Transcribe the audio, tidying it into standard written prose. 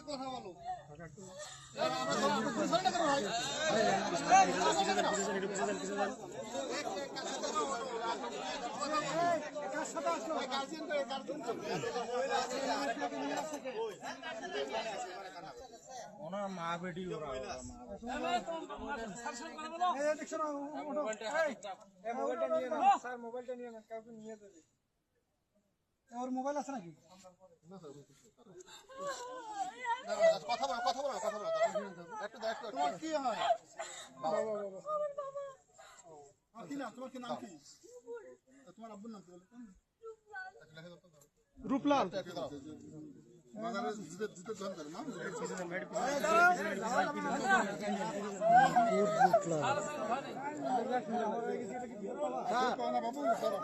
কথা বলো মা বেটি মোবাইলটা নিয়ে না কাউকে নিয়ে দেবে ওর মোবাইল আছে নাকি কথা বলো তোমার কি হয় কি নাম তোমার কি নাম কি তোমার আব্বুর নাম কি বলো রূপলাল বাজারে জুতো ধন করে না বাবু রূপলাল